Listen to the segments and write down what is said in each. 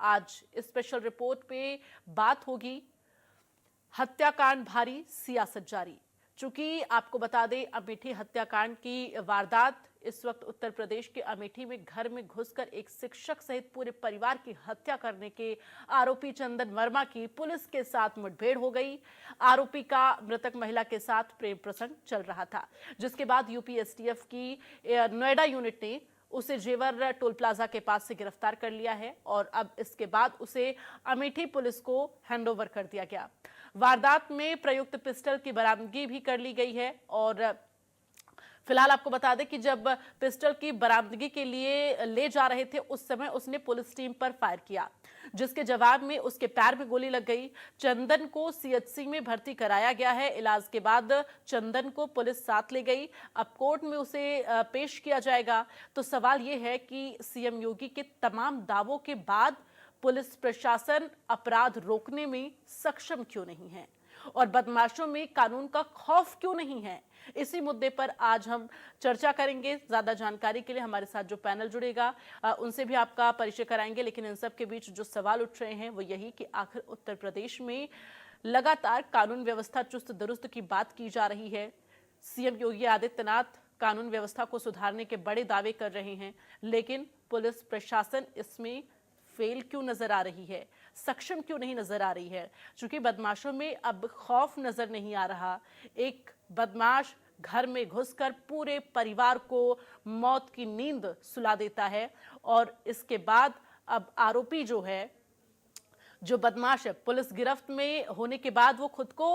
आज special report पे बात होगी। हत्याकांड भारी, सियासत जारी। चूंकि आपको बता दें, अमेठी हत्याकांड की वारदात इस वक्त उत्तर प्रदेश के अमेठी में घर में घुसकर एक शिक्षक सहित पूरे परिवार की हत्या करने के आरोपी चंदन वर्मा की पुलिस के साथ मुठभेड़ हो गई। आरोपी का मृतक महिला के साथ प्रेम प्रसंग चल रहा था, जिसके बाद यूपी एसटीएफ की नोएडा यूनिट ने उसे जेवर टोल प्लाजा के पास से गिरफ्तार कर लिया है और अब इसके बाद उसे अमेठी पुलिस को हैंडओवर कर दिया गया। वारदात में प्रयुक्त पिस्टल की बरामदगी भी कर ली गई है और फिलहाल आपको बता दें कि जब पिस्टल की बरामदगी के लिए ले जा रहे थे उस समय उसने पुलिस टीम पर फायर किया, जिसके जवाब में उसके पैर में गोली लग गई। चंदन को सीएचसी में भर्ती कराया गया है। इलाज के बाद चंदन को पुलिस साथ ले गई। अब कोर्ट में उसे पेश किया जाएगा। तो सवाल यह है कि सीएम योगी के तमाम दावों के बाद पुलिस प्रशासन अपराध रोकने में सक्षम क्यों नहीं है और बदमाशों में कानून का खौफ क्यों नहीं है? इसी मुद्दे पर आज हम चर्चा करेंगे। ज्यादा जानकारी के लिए हमारे साथ जो पैनल जुड़ेगा उनसे भी आपका परिचय कराएंगे। लेकिन इन सब के बीच जो सवाल उठ रहे हैं वो यही कि आखिर उत्तर प्रदेश में लगातार कानून व्यवस्था चुस्त दुरुस्त की बात की जा रही है। सीएम योगी आदित्यनाथ कानून व्यवस्था को सुधारने के बड़े दावे कर रहे हैं, लेकिन पुलिस प्रशासन इसमें फेल क्यों नजर आ रही है, सक्षम क्यों नहीं नजर आ रही है? क्योंकि बदमाशों में अब खौफ नजर नहीं आ रहा। एक बदमाश घर में घुसकर पूरे परिवार को मौत की नींद सुला देता है और इसके बाद अब आरोपी जो है, जो बदमाश है, पुलिस गिरफ्त में होने के बाद वो खुद को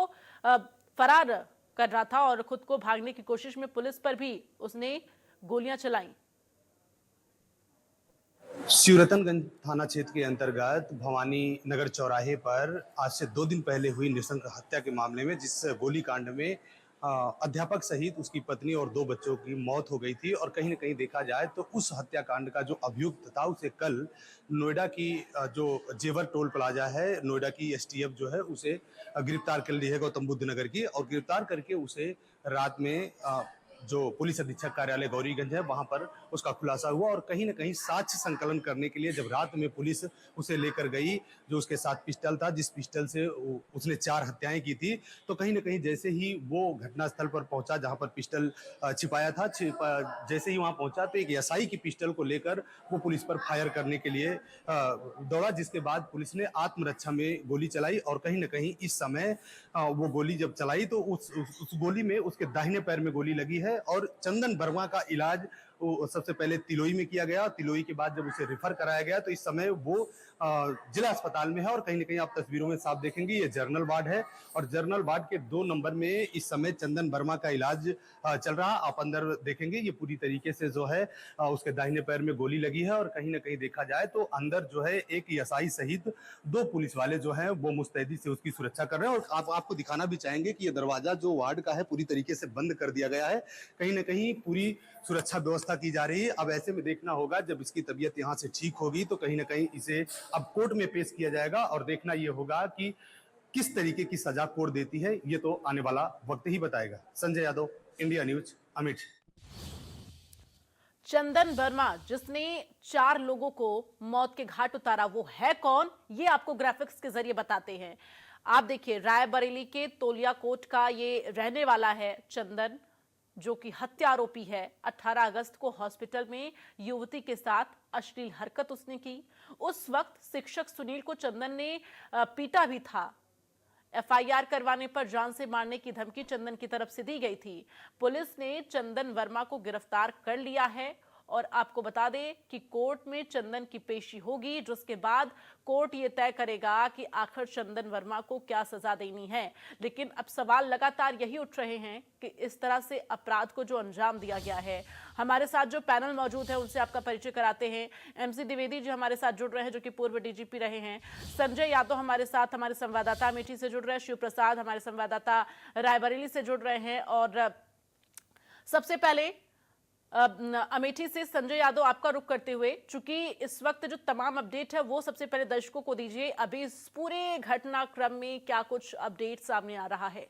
फरार कर रहा था और खुद को भागने की कोशिश में पुलिस पर भी उसने गोलियां चलाई। शिवरतनगंज थाना क्षेत्र के अंतर्गत भवानी नगर चौराहे पर आज से 2 दिन पहले हुई नृशंस हत्या के मामले में, जिस गोलीकांड में अध्यापक सहित उसकी पत्नी और 2 बच्चों की मौत हो गई थी और कहीं न कहीं देखा जाए तो उस हत्याकांड का जो अभियुक्त था उसे कल नोएडा की जो जेवर टोल प्लाजा है, नोएडा की एसटीएफ जो है उसे गिरफ्तार कर ली है गौतम बुद्ध नगर की, और गिरफ्तार करके उसे रात में जो पुलिस अधीक्षक कार्यालय गौरीगंज है वहां पर उसका खुलासा हुआ। और कहीं न कहीं साक्ष्य संकलन करने के लिए जब रात में पुलिस उसे लेकर गई, जो उसके साथ पिस्टल था, जिस पिस्टल से उसने 4 हत्याएं की थी, तो कहीं न कहीं जैसे ही वो घटनास्थल पर पहुंचा जहां पर पिस्टल छिपाया था, जैसे ही वहां पहुंचा तो एक एसआई की पिस्टल को लेकर वो पुलिस पर फायर करने के लिए दौड़ा, जिसके बाद पुलिस ने आत्मरक्षा में गोली चलाई। और कहीं न कहीं इस समय वो गोली जब चलाई तो उस गोली में उसके दाहिने पैर में गोली लगी है और चंदन वर्मा का इलाज सबसे पहले तिलोई में किया गया। तिलोई के बाद जब उसे रेफर कराया गया तो इस समय वो जिला अस्पताल में है और कहीं न कहीं आप तस्वीरों में साफ देखेंगे ये जनरल वार्ड है और जनरल वार्ड के 2 नंबर में इस समय चंदन वर्मा का इलाज चल रहा। आप अंदर देखेंगे ये पूरी तरीके से जो है उसके दाहिने पैर में गोली लगी है और कहीं न कहीं देखा जाए तो अंदर जो है एक एसआई सहित 2 पुलिस वाले जो हैं वो मुस्तैदी से उसकी सुरक्षा कर रहे हैं। और आपको दिखाना भी चाहेंगे कि ये दरवाजा जो वार्ड का है पूरी तरीके से बंद कर दिया गया है, कहीं न कहीं पूरी सुरक्षा व्यवस्था की जा रही है। अब ऐसे में देखना होगा जब इसकी तबीयत यहाँ से ठीक होगी तो कहीं न कहीं इसे अब कोर्ट में पेश किया जाएगा और देखना ये होगा कि किस तरीके की सजा कोर्ट देती है, ये तो आने वाला वक्त ही बताएगा। Sanjay Yadav, India news, Amethi. चंदन वर्मा जिसने 4 लोगों को मौत के घाट उतारा, वो है कौन? ये आपको ग्राफिक्स के जरिए बताते हैं। आप देखिए, रायबरेली के तोलिया कोट का ये रहने वाला है चंदन, जो कि हत्या आरोपी है। 18 अगस्त को हॉस्पिटल में युवती के साथ अश्लील हरकत उसने की। उस वक्त शिक्षक सुनील को चंदन ने पीटा भी था। एफआईआर करवाने पर जान से मारने की धमकी चंदन की तरफ से दी गई थी। पुलिस ने चंदन वर्मा को गिरफ्तार कर लिया है और आपको बता दें कि कोर्ट में चंदन की पेशी होगी, जिसके बाद कोर्ट ये तय करेगा कि आखिर चंदन वर्मा को क्या सजा देनी है। लेकिन अब सवाल लगातार यही उठ रहे हैं कि इस तरह से अपराध को जो अंजाम दिया गया है। हमारे साथ जो पैनल मौजूद है उनसे आपका परिचय कराते हैं। एमसी द्विवेदी जी हमारे साथ जुड़ रहे हैं, जो कि पूर्व डीजीपी रहे हैं। संजय यादव हमारे साथ, हमारे संवाददाता अमेठी से जुड़ रहे हैं। शिव प्रसाद हमारे संवाददाता रायबरेली से जुड़ रहे हैं। और सबसे पहले अमेठी से संजय यादव आपका रुख करते हुए, चूंकि इस वक्त जो तमाम अपडेट है वो सबसे पहले दर्शकों को दीजिए। अभी इस पूरे घटनाक्रम में क्या कुछ अपडेट सामने आ रहा है?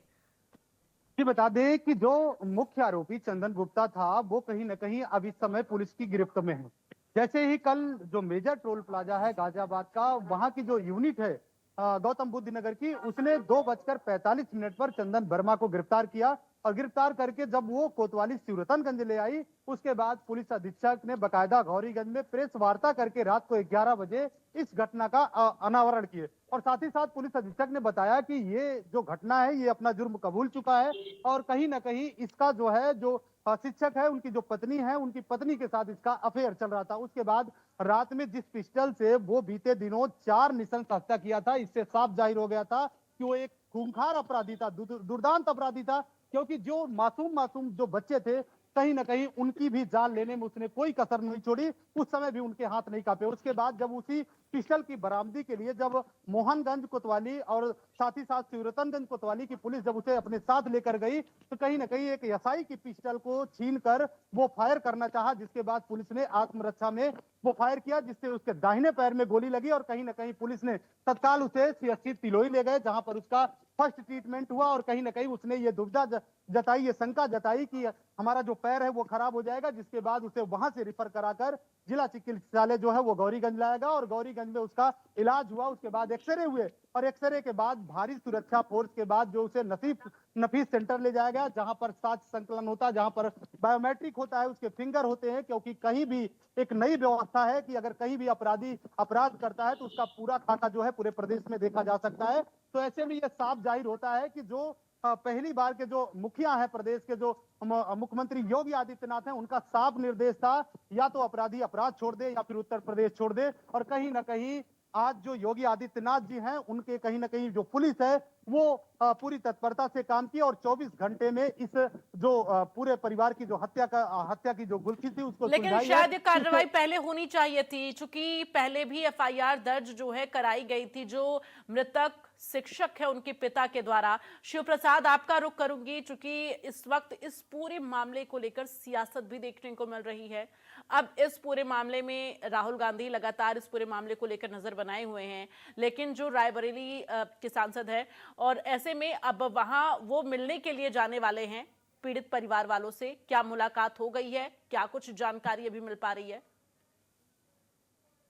जी बता दें कि जो मुख्य आरोपी चंदन गुप्ता था वो कहीं न कहीं अब इस समय पुलिस की गिरफ्त में है। जैसे ही कल जो मेजर टोल प्लाजा है गाजियाबाद का, वहां की जो यूनिट है गौतम बुद्ध नगर की, उसने 2:45 पर चंदन वर्मा को गिरफ्तार किया और गिरफ्तार करके जब वो कोतवाली सूरतनगंज ले आई, उसके बाद पुलिस अधीक्षक ने बकायदा गौरीगंज में प्रेस वार्ता करके रात को 11 बजे इस घटना का अनावरण किए। और साथ ही साथ पुलिस अधीक्षक ने बताया कि ये जो घटना है ये अपना जुर्म कबूल चुका है और कहीं ना कहीं इसका जो है जो शिक्षक है उनकी जो पत्नी है, उनकी पत्नी के साथ इसका अफेयर चल रहा था। उसके बाद रात में जिस पिस्टल से वो बीते दिनों 4 निशंस हत्या किया था, इससे साफ जाहिर हो गया था कि वो एक खूंखार अपराधी था, दुर्दांत अपराधी था। क्योंकि जो मासूम मासूम जो बच्चे थे, कहीं ना कहीं उनकी भी जान लेने में उसने कोई कसर नहीं छोड़ी। उस समय भी उनके हाथ नहीं कांपे। उसके बाद जब उसी पिस्टल की बरामदी के लिए जब मोहनगंज कोतवाली और साथ ही साथ सूरतनगंज कोतवाली की पुलिस जब उसे अपने साथ लेकर गई, तो कहीं ना कहीं एक एसआई की पिस्टल को छीनकर वो फायर करना चाहा, जिसके बाद पुलिस ने आत्मरक्षा में वो फायर किया, जिससे उसके दाहिने पैर में गोली लगी और कहीं ना कहीं पुलिस ने तत्काल उसे सीएचसी तिलोई ले गए, जहां पर उसका फर्स्ट ट्रीटमेंट हुआ। और कहीं ना कहीं उसने ये दुविधा जताई, ये शंका जताई कि हमारा जो पैर है वो खराब हो जाएगा, जिसके बाद उसे वहां से रिफर कराकर जिला चिकित्सालय जो है वो गौरीगंज लाया गया और गौरीगंज में उसका इलाज हुआ। उसके बाद एक्सरे हुए और एक्सरे के बाद भारी सुरक्षा फोर्स के बाद जो उसे नफीस सेंटर ले जाया गया, जहां पर साक्ष्य संकलन होता है, जहां पर बायोमेट्रिक होता है, उसके फिंगर होते हैं। क्योंकि कहीं भी एक नई व्यवस्था है कि अगर कहीं भी अपराधी अपराध करता है तो उसका पूरा खाता जो है पूरे प्रदेश में देखा जा सकता है। तो ऐसे में यह साफ जाहिर होता है कि जो पहली बार के जो मुखिया है प्रदेश के, जो मुख्यमंत्री योगी आदित्यनाथ हैं, उनका साफ निर्देश था या तो अपराधी अपराध छोड़ दे या फिर उत्तर प्रदेश छोड़ दे। और कहीं ना कहीं आज जो योगी आदित्यनाथ जी हैं, उनके कहीं ना कहीं जो पुलिस है वो पूरी तत्परता से काम की और 24 घंटे में इस जो पूरे परिवार की जो हत्या की जो गुल्थी थी उसको लेकिन सुलझाई है। शायद ये कार्रवाई पहले होनी चाहिए थी, क्योंकि पहले भी एफआईआर दर्ज जो है कराई गई थी जो मृतक शिक्षक है उनके पिता के द्वारा। शिव प्रसाद, आपका रुख करूंगी, क्योंकि इस वक्त इस पूरे मामले को लेकर सियासत भी देखने को मिल रही है। अब इस पूरे मामले में राहुल गांधी लगातार इस पूरे मामले को लेकर नजर बनाए हुए हैं, लेकिन जो रायबरेली के सांसद है, और ऐसे में अब वहां वो मिलने के लिए जाने वाले हैं पीड़ित परिवार वालों से। क्या मुलाकात हो गई है? क्या कुछ जानकारी अभी मिल पा रही है?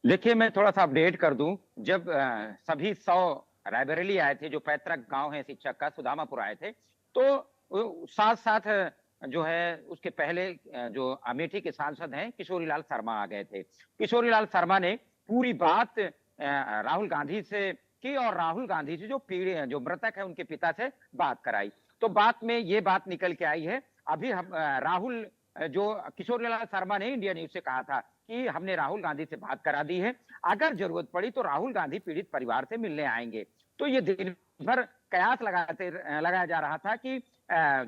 देखिए, मैं थोड़ा सा अपडेट कर दूं। जब सभी 100 रायबरेली आए थे, जो पैतृक गांव है शिक्षक का, सुदामापुर आए थे, तो साथ साथ जो है उसके पहले जो अमेठी के सांसद हैं किशोरीलाल शर्मा आ गए थे। किशोरीलाल शर्मा ने पूरी बात राहुल गांधी से की और राहुल गांधी से जो मृतक है उनके पिता से बात कराई। तो बात में ये बात निकल के आई है। अभी हम राहुल जो किशोरीलाल शर्मा ने इंडिया न्यूज से कहा था कि हमने राहुल गांधी से बात करा दी है, अगर जरूरत पड़ी तो राहुल गांधी पीड़ित परिवार से मिलने आएंगे। तो ये दिन भर कयास लगाया जा रहा था कि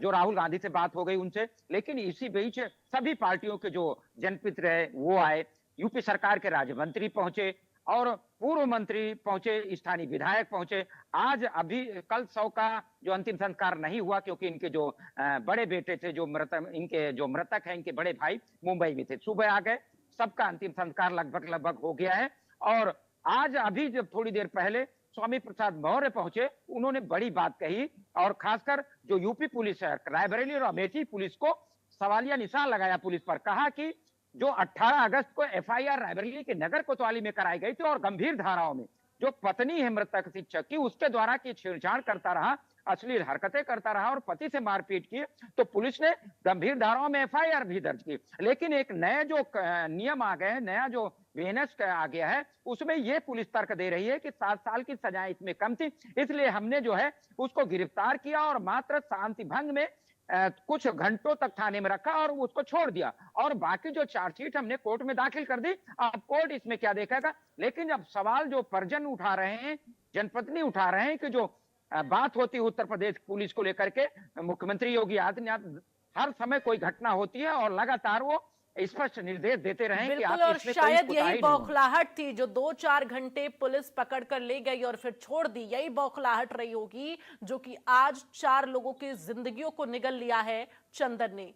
जो राहुल गांधी से बात हो गई उनसे, लेकिन इसी बीच सभी पार्टियों के जो जनपित रहे वो आए, यूपी सरकार के राज्य मंत्री पहुंचे और पूर्व मंत्री पहुंचे, स्थानीय विधायक पहुंचे। आज अभी कल 100 का जो अंतिम संस्कार नहीं हुआ, क्योंकि इनके जो बड़े बेटे थे, इनके जो मृतक हैं, इनके बड़े भाई मुंबई में थे, सुबह आ गए। सबका अंतिम संस्कार लगभग हो गया है। और आज अभी जब थोड़ी देर पहले स्वामी प्रसाद मौर्य पहुंचे, उन्होंने बड़ी बात कही और खासकर जो यूपी पुलिस है, रायबरेली और अमेठी पुलिस को सवालिया निशान लगाया पुलिस पर। कहा कि जो 18 अगस्त को एफआईआर रायबरेली के नगर कोतवाली में कराई गई थी और गंभीर धाराओं में जो पत्नी है मृतक शिक्षक की, उसके द्वारा की छेड़छाड़ करता रहा, अश्लील हरकतें करता रहा और पति से मारपीट की, तो पुलिस ने गंभीर धाराओं में एफआईआर भी दर्ज की। लेकिन एक नए जो नियम आ गए हैं, नया जो बीएनएस आ गया है, उसमें यह पुलिस तर्क दे रही है कि 7 साल की सजाएं इसमें कम थी, इसलिए हमने जो है उसको गिरफ्तार किया और मात्र शांति भंग में कुछ घंटों तक थाने में रखा और उसको छोड़ दिया। और बाकी जो चार्जशीट हमने कोर्ट में दाखिल कर दी। अब कोर्ट इसमें क्या देखेगा। लेकिन अब सवाल जो परिजन उठा रहे हैं, जनप्रतिनिधि उठा रहे हैं कि जो बात होती है उत्तर प्रदेश पुलिस को लेकर के, मुख्यमंत्री योगी आदित्यनाथ हर समय कोई घटना होती है और लगातार वो स्पष्ट निर्देश देते रहे कि आप और इसमें शायद कोई यही बौखलाहट थी जो 2-4 घंटे पुलिस पकड़ कर ले गई और फिर छोड़ दी। यही बौखलाहट रही होगी जो कि आज 4 लोगों की जिंदगियों को निगल लिया है चंदन ने।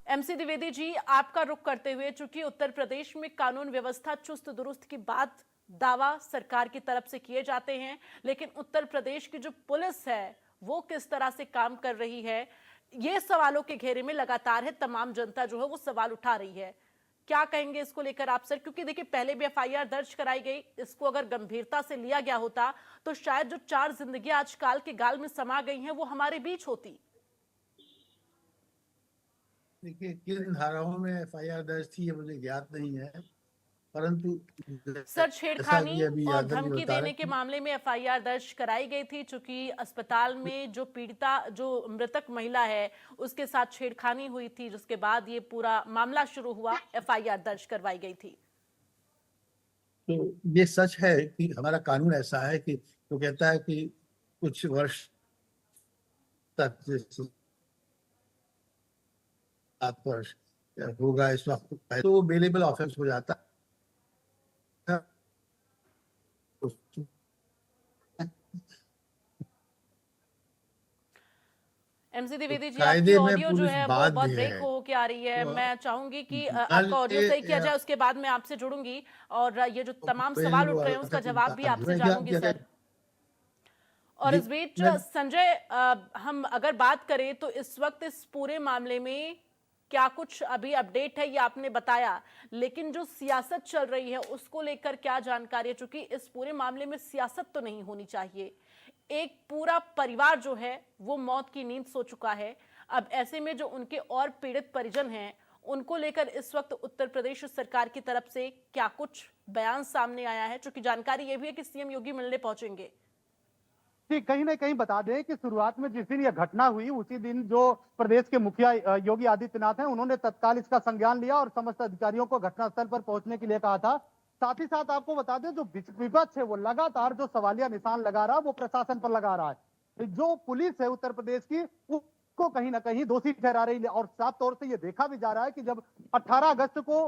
एमसी द्विवेदी जी, आपका रुख करते हुए, चूंकि उत्तर प्रदेश में कानून व्यवस्था चुस्त दुरुस्त की बात दावा सरकार की तरफ से किए जाते हैं, लेकिन उत्तर प्रदेश की जो पुलिस है वो किस तरह से काम कर रही है, ये सवालों के घेरे में लगातार है। तमाम जनता जो है वो सवाल उठा रही है। क्या कहेंगे इसको लेकर आप सर? क्योंकि देखिए पहले भी एफआईआर दर्ज कराई गई, इसको अगर गंभीरता से लिया गया होता तो शायद जो 4 जिंदगियां आज काल के गाल में समा गई हैं वो हमारे बीच होती। देखिए किन धाराओं में एफआईआर दर्ज थी ये मुझे ज्ञात नहीं है, परंतु सर जैसा छेड़खानी कि अभी और यादव जी धमकी बता देने रहे के थे, मामले में एफआईआर दर्ज कराई गई थी, चूंकि अस्पताल में जो पीड़िता जो मृतक महिला है उसके साथ छेड़खानी हुई थी, जिसके बाद ये पूरा मामला शुरू हुआ, एफआईआर दर्ज करवाई गई थी। तो ये सच है कि हमारा कानून ऐसा है कि वो कहता है कि कुछ वर्ष तक जैसे 7 वर्ष होगा इस वक्त तो बेलेबल ऑफेंस हो जाता है। एमसी द्विवेदी जी, आपकी कायदे में ऑडियो जो पुलिस है वो बाध्य बहुत ब्रेक है। हो के आ रही है। तो मैं चाहूंगी कि मान आपका ऑडियो सही किया लीजिए जाए, उसके बाद मैं आपसे जुड़ूंगी और ये जो तमाम पहले सवाल वो उठ रहे हैं उसका जवाब भी आपसे बाध्य जानूंगी कि सर। अगर और जी, इस बीच मैं संजय, हम अगर बात करें तो इस वक्त इस पूरे मामले में क्या कुछ अभी अपडेट है, ये आपने बताया, लेकिन जो सियासत चल रही है उसको लेकर क्या जानकारी है? चूंकि इस पूरे मामले में सियासत तो नहीं होनी चाहिए, एक पूरा परिवार जो है वो मौत की नींद सो चुका है। अब ऐसे में जो उनके और पीड़ित परिजन हैं उनको लेकर इस वक्त उत्तर प्रदेश सरकार की तरफ से क्या कुछ बयान सामने आया है? चूंकि जानकारी ये भी है कि सीएम योगी मिलने पहुंचेंगे। जी, कहीं ना कहीं बता दें कि शुरुआत में जिस दिन यह घटना हुई उसी दिन जो प्रदेश के मुखिया योगी आदित्यनाथ हैं उन्होंने तत्काल इसका संज्ञान लिया और समस्त अधिकारियों को घटनास्थल पर पहुंचने के लिए कहा था। साथ ही साथ आपको बता दें जो विपक्ष है वो लगातार जो सवालिया निशान लगा रहा है वो प्रशासन पर लगा रहा है। जो पुलिस है उत्तर प्रदेश की उसको कहीं ना कहीं दोषी ठहरा रही है और साफ तौर से ये देखा भी जा रहा है कि जब 18 अगस्त को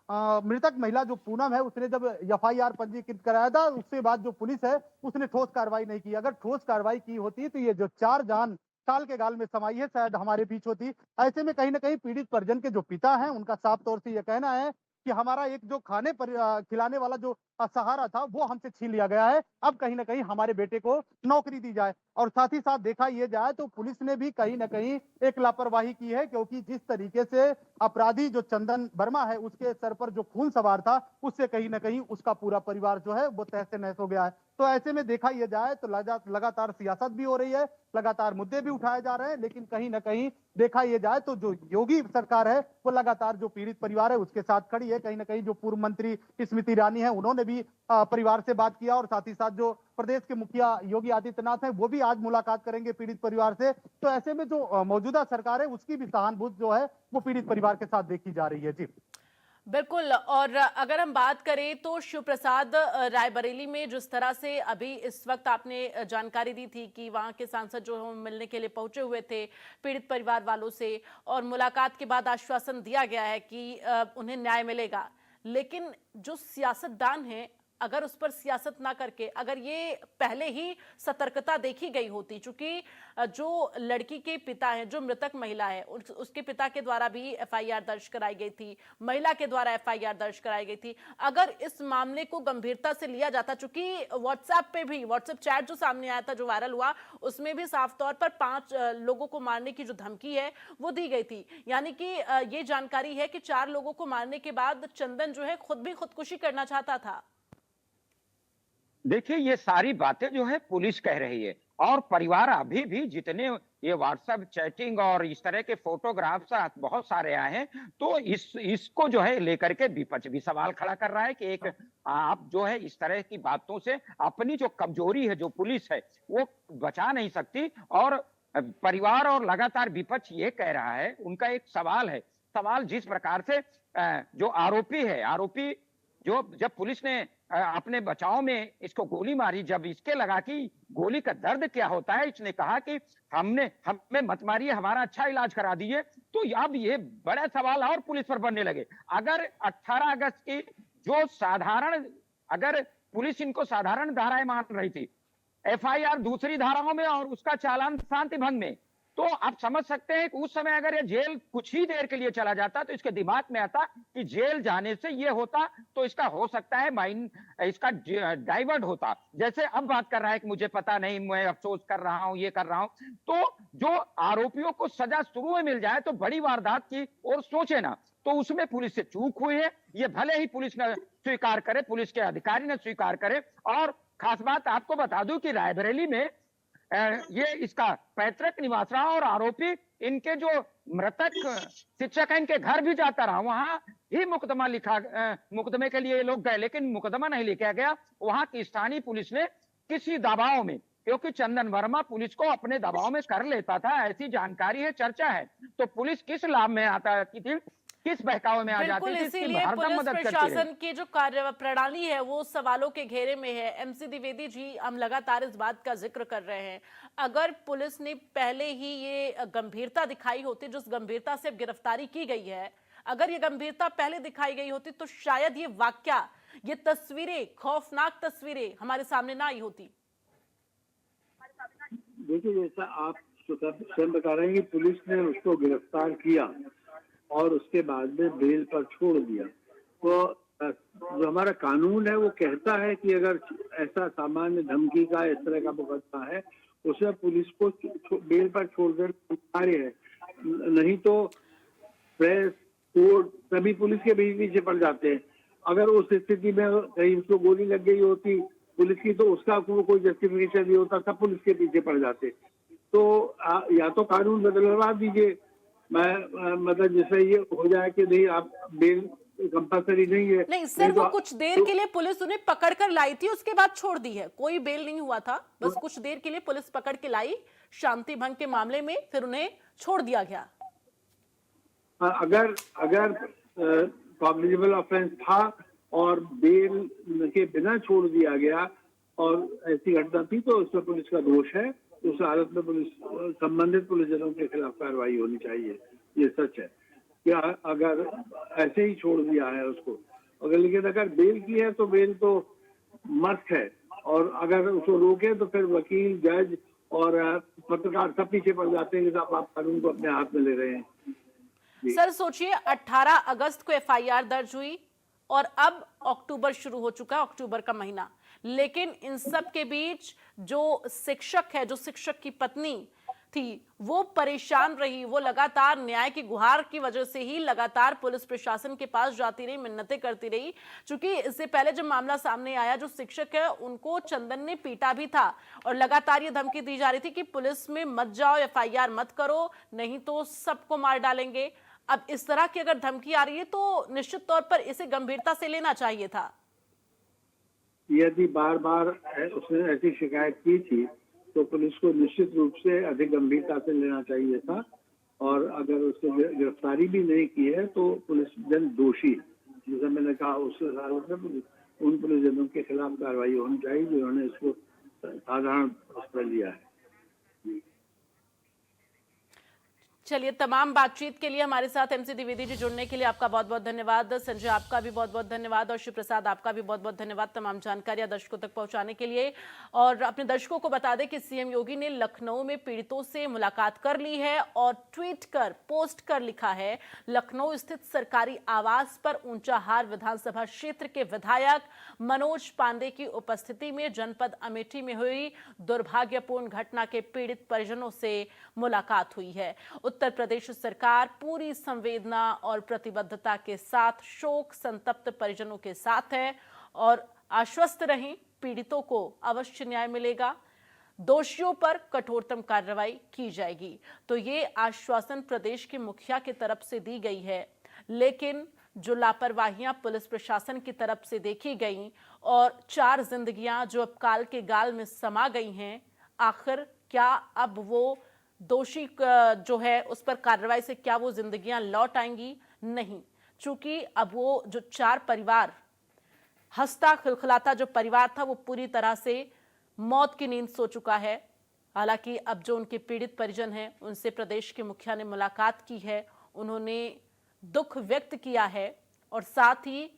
मृतक महिला जो पूनम है उसने जब एफआईआर पंजीकृत कराया था उसके बाद जो पुलिस है उसने ठोस कार्रवाई नहीं की। अगर ठोस कार्रवाई की होती तो ये जो 4 जान काल के गाल में समाई है शायद हमारे बीच होती। ऐसे में कहीं ना कहीं पीड़ित परिजन के जो पिता हैं उनका साफ तौर से यह कहना है कि हमारा एक जो खाने पर खिलाने वाला जो सहारा था वो हमसे छीन लिया गया है। अब कहीं ना कहीं हमारे बेटे को नौकरी दी जाए। और साथ ही साथ देखा यह जाए तो पुलिस ने भी कहीं ना कहीं एक लापरवाही की है, क्योंकि जिस तरीके से अपराधी जो चंदन वर्मा है उसके सर पर जो खून सवार था उससे कहीं ना कहीं उसका पूरा परिवार जो है वो तहस नहस हो गया है। तो ऐसे में देखा यह जाए तो लगातार सियासत भी हो रही है, लगातार मुद्दे भी उठाए जा रहे हैं, लेकिन कहीं ना कहीं देखा यह जाए तो जो योगी सरकार है वो लगातार जो पीड़ित परिवार है उसके साथ खड़ी है। कहीं ना कहीं जो पूर्व मंत्री स्मृति ईरानी है उन्होंने भी परिवार से बात किया और साथ ही साथ जो प्रदेश के मुखिया योगी आदित्यनाथ है वो भी आज मुलाकात करेंगे पीड़ित परिवार से। तो ऐसे में जो मौजूदा सरकार है उसकी भी सहानुभूति जो है वो पीड़ित परिवार के साथ देखी जा रही है। जी बिल्कुल। और अगर हम बात करें तो शिव प्रसाद, रायबरेली में जिस तरह से अभी इस वक्त आपने जानकारी दी थी कि वहां के सांसद जो हम मिलने के लिए पहुंचे हुए थे पीड़ित परिवार वालों से और मुलाकात के बाद आश्वासन दिया गया है कि उन्हें न्याय मिलेगा, लेकिन जो सियासतदान हैं अगर उस पर सियासत ना करके अगर ये पहले ही सतर्कता देखी गई होती, चूंकि जो लड़की के पिता हैं, जो मृतक महिला है उसके पिता के द्वारा भी एफआईआर दर्ज कराई गई थी, महिला के द्वारा एफआईआर दर्ज कराई गई थी, अगर इस मामले को गंभीरता से लिया जाता, चूंकि व्हाट्सएप पे भी व्हाट्सएप चैट जो सामने आया था जो वायरल हुआ उसमें भी साफ तौर पर 5 लोगों को मारने की जो धमकी है वो दी गई थी। यानी कि ये जानकारी है कि 4 लोगों को मारने के बाद चंदन जो है खुद भी खुदकुशी करना चाहता था। देखिए ये सारी बातें जो है पुलिस कह रही है और परिवार अभी भी जितने ये व्हाट्सएप चैटिंग और इस तरह के फोटोग्राफ्स बहुत सारे आए हैं, तो इसको जो है लेकर के विपक्ष भी सवाल खड़ा कर रहा है कि एक आप जो है इस तरह की बातों से अपनी जो कमजोरी है जो पुलिस है वो बचा नहीं सकती। और परिवार और लगातार विपक्ष ये कह रहा है, उनका एक सवाल है, सवाल जिस प्रकार से जो आरोपी है, आरोपी जो जब पुलिस ने अपने बचाव में इसको गोली मारी, जब इसके लगा कि गोली का दर्द क्या होता है, इसने कहा कि हमें मत मारिए, हमारा अच्छा इलाज करा दीजिए। तो अब ये बड़ा सवाल और पुलिस पर बनने लगे। अगर 18 अगस्त की जो साधारण, अगर पुलिस इनको साधारण धाराएं मान रही थी, एफआईआर दूसरी धाराओं में और उसका चालान शांति भंग में, तो आप समझ सकते हैं कि उस समय अगर ये जेल कुछ ही देर के लिए चला जाता तो इसके दिमाग में आता कि जेल जाने से ये होता तो इसका हो सकता है माइंड इसका डाइवर्ट होता। जैसे अब बात कर रहा है कि मुझे पता नहीं, मैं अफसोस कर रहा हूं, ये कर रहा हूं। तो जो आरोपियों को सजा शुरू में मिल जाए तो बड़ी वारदात की और सोचे ना। तो उसमें पुलिस से चूक हुई है। ये भले ही पुलिस न स्वीकार करे, पुलिस के अधिकारी न स्वीकार करे। और खास बात आपको बता दूं कि रायबरेली में ये इसका पैतृक निवास रहा और आरोपी इनके जो मृतक शिक्षक हैं इनके घर भी जाता रहा। वहां ही मुकदमा मुकदमे के लिए ये लोग गए, लेकिन मुकदमा नहीं लिखा गया। वहां की स्थानीय पुलिस ने किसी दबाव में, क्योंकि चंदन वर्मा पुलिस को अपने दबाव में कर लेता था, ऐसी जानकारी है, चर्चा है। तो पुलिस किस लाभ में आता की थी, किस बहकावे में आ जाती बिल्कुल, थी, इसकी इसीलिए हरदम पुलिस मदद करती रही। प्रशासन की जो कार्य प्रणाली है वो सवालों के घेरे में है। एमसी द्विवेदी जी, हम लगातार इस बात का जिक्र कर रहे हैं, अगर पुलिस ने पहले ही ये गंभीरता दिखाई होती, जिस गंभीरता से गिरफ्तारी की गई है, अगर ये गंभीरता पहले दिखाई गई होती तो शायद ये वाकया, ये तस्वीरें, खौफनाक तस्वीरें हमारे सामने ना आई होती। देखिए, जैसा आप स्वयं बता रहे हैं कि पुलिस ने उसको गिरफ्तार किया और उसके बाद में बेल पर छोड़ दिया, तो जो हमारा कानून है वो कहता है कि अगर ऐसा सामान्य धमकी का इस तरह का मुकदमा है, उसे पुलिस को बेल पर छोड़ देना अनिवार्य है। नहीं तो प्रेस, कोर्ट सभी पुलिस के पीछे पड़ जाते हैं। अगर उस स्थिति में कहीं उसको गोली लग गई होती पुलिस की, तो उसका कोई जस्टिफिकेशन नहीं होता, सब पुलिस के पीछे पड़ जाते। तो या तो कानून बदलवा दीजिए, मैं मतलब जिससे ये हो जाए कि नहीं, आप बेल कंपल्सरी नहीं है। नहीं सर, तो वो कुछ देर के लिए पुलिस उन्हें पकड़ कर लाई थी, उसके बाद छोड़ दी है, कोई बेल नहीं हुआ था, बस कुछ देर के लिए पुलिस पकड़ के लाई शांति भंग के मामले में, फिर उन्हें छोड़ दिया गया। अगर कॉग्निजेबल ऑफेंस था और बेल के बिना छोड़ दिया गया और ऐसी घटना थी, तो उसमें पुलिस का दोष है। उस हालत में संबंधित पुलिसजनों के खिलाफ कार्रवाई होनी चाहिए, ये सच है। क्या अगर ऐसे ही छोड़ दिया है उसको, लेकिन अगर बेल की है तो बेल तो मस्त है, और अगर उसको रोके तो फिर वकील, जज और पत्रकार सब पीछे पड़ जाते हैं कि आप कानून को अपने हाथ में ले रहे हैं। सर सोचिए, 18 अगस्त को एफआईआर दर्ज हुई और अब अक्टूबर शुरू हो चुका है, अक्टूबर का महीना, लेकिन इन सब के बीच जो शिक्षक है, जो शिक्षक की पत्नी थी, वो परेशान रही, वो लगातार न्याय की गुहार की वजह से ही लगातार पुलिस प्रशासन के पास जाती रही, मिन्नतें करती रही। क्योंकि इससे पहले जब मामला सामने आया, जो शिक्षक है उनको चंदन ने पीटा भी था और लगातार ये धमकी दी जा रही थी कि पुलिस में मत जाओ, एफआईआर मत करो, नहीं तो सबको मार डालेंगे। अब इस तरह की अगर धमकी आ रही है तो निश्चित तौर पर इसे गंभीरता से लेना चाहिए था। यदि बार बार उसने ऐसी शिकायत की थी तो पुलिस को निश्चित रूप से अधिक गंभीरता से लेना चाहिए था, और अगर उसको गिरफ्तारी भी नहीं की है तो पुलिस जन दोषी, जैसा मैंने कहा, उस हालत में उन पुलिसजनों के खिलाफ कार्रवाई होनी चाहिए जिन्होंने इसको साधारण पर लिया है। चलिए, तमाम बातचीत के लिए हमारे साथ एमसी द्विवेदी जी जुड़ने के लिए आपका बहुत बहुत धन्यवाद। संजय, आपका भी बहुत बहुत धन्यवाद, और शिव प्रसाद, आपका भी बहुत बहुत धन्यवाद तमाम जानकारियां दर्शकों तक पहुंचाने के लिए। और अपने दर्शकों को बता दें कि सीएम योगी ने लखनऊ में पीड़ितों से मुलाकात कर ली है और ट्वीट कर, पोस्ट कर लिखा है, लखनऊ स्थित सरकारी आवास पर ऊंचाहार विधानसभा क्षेत्र के विधायक मनोज पांडे की उपस्थिति में जनपद अमेठी में हुई दुर्भाग्यपूर्ण घटना के पीड़ित परिजनों से मुलाकात हुई है। उत्तर प्रदेश सरकार पूरी संवेदना और प्रतिबद्धता के साथ शोक संतप्त परिजनों के साथ है और आश्वस्त रहें, पीड़ितों को अवश्य न्याय मिलेगा, दोषियों पर कठोरतम कार्रवाई की जाएगी। तो ये आश्वासन प्रदेश के मुखिया की तरफ से दी गई है, लेकिन जो लापरवाहियां पुलिस प्रशासन की तरफ से देखी गई और 4 जिंदगियां जो अब काल के गाल में समा गई हैं, आखिर क्या अब वो दोषी जो है उस पर कार्रवाई से क्या वो जिंदगियां लौट आएंगी? नहीं, चूंकि अब वो जो 4 परिवार, हंसता खिलखिलाता जो परिवार था, वो पूरी तरह से मौत की नींद सो चुका है। हालांकि अब जो उनके पीड़ित परिजन हैं, उनसे प्रदेश के मुखिया ने मुलाकात की है, उन्होंने दुख व्यक्त किया है और साथ ही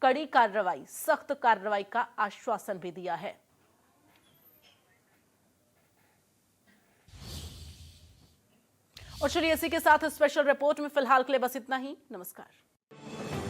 कड़ी कार्रवाई, सख्त कार्रवाई का आश्वासन भी दिया है। और चलिए, इसी के साथ स्पेशल रिपोर्ट में फिलहाल के लिए बस इतना ही। नमस्कार।